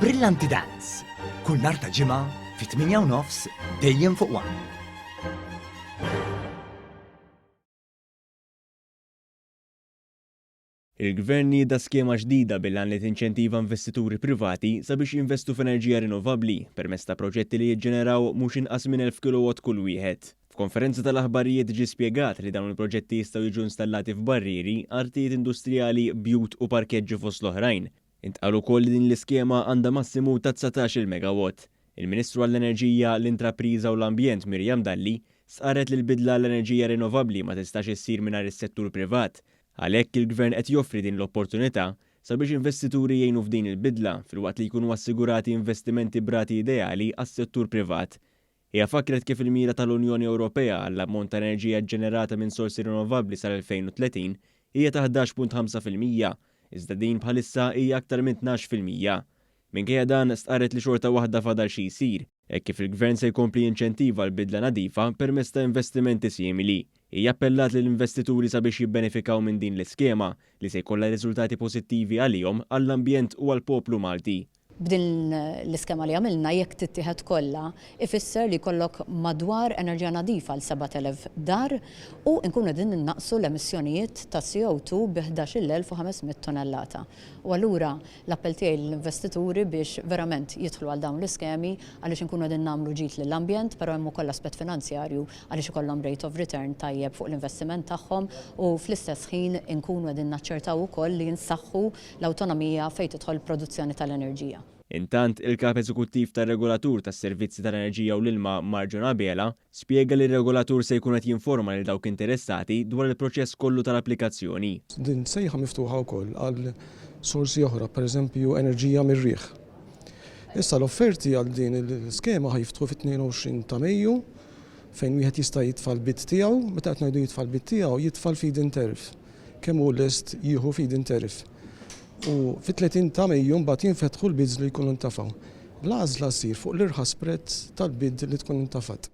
Brillanti Dance. Kull nhar ta' ġimgħa fi 8:30 dejjem fuq One. Il-Gvern jieda skema ġdida bil-għan li tinċentiva investituri privati sabiex jinvestu f'enerġija rinnovabbli permezz ta' proġetti li jiġġeneraw mhux inqas minn 1000 kW kull wieħed. F'konferenza tal-aħbarijiet ġie spjegat li dawn il-proġetti jistgħu jiġu installati f'barrieri, artijiet industrijali, bjut u parkeġġi fost l-oħrajn. Intqal ukoll li din l-iskema għandha massimu ta' 19 megawatt. Il-Ministru għall-Enerġija, l-Intrapriża u l-Ambjent Mirjam Dalli sqaret li l-bidla l-enerġija rinnovabbli ma tistax issir mingħajr is-settur privat. Għalhekk il-Gvern qed joffri din l-opportunità sabiex investituri jgħinu f'din il-bidla filwaqt li jkunu assigurati investimenti brati ideali għas-settur privat. Hija fakret kif il-mira tal-Unjoni Ewropea għall-ammont ta' enerġija ġenerata minn sorsi rinnovabbli sal-2030 hija ta' 11.5%, iżda din bħalissa hija aktar minn 12%. Minkejja dan stqarret li xorta waħda fadal xi jsir, hekk kif il-Gvern se jkompli jinċentiva l-bidla nadifa permezz ta' investimenti simili. Hija appellat lill investituri sabiex jibbenefikaw minn din l-iskema li se jkollha riżultati pożittivi għalihom, għall-ambjent u għall-poplu Malti. B'din l-iskema li għamilna jekk tittieħed kollha ifisser li jkollok madwar enerġija nadifa għal 7,000 dar u nkunu din innaqsu l-emissjonijiet ta' CO2 bi 11,500 tonnellata. U allura l-appell tiegħi l-investituri biex verament jidħlu għal dawn l-iskemi għaliex inkunu din nagħmlu ġid lill-ambjent, però hemm ukoll aspett finanzjarju għaliex ikollhom rate of return tajjeb fuq l-investiment tagħhom u fl-istess ħin inkunu qegħdin naċċertaw ukoll li jinsaħħu l-awtonomija fejn tidħol produzzjoni tal-enerġija. Intant, il-kap eżekuttiv tar-regolatur tas-servizzi tal-enerġija u l-ilma Marġun Abela spjega li r-regolatur se jkun qed jinforma lil dawk interessati dwar il-proċess kollu tal-applikazzjoni. Din sejħa miftuħa wkoll għal sorsi oħra, pereżempju enerġija mir-riħ. Issa l-offerti għal din l-iskema ħajftħu fit-22 ta' Mejju fejn wieħed jista' jitfal bid tiegħu, meta qed ngħidu jitfal bid tiegħu jitfal feed-in tariff. Kemm hu lest jieħu feed-in tariff. U fit-30 ta' Mejju mbagħad jinfetħu l-bids li jkunu ntafgħu. L-għażla ssir fuq l-irħas prezz tal-bid li tkun intafat.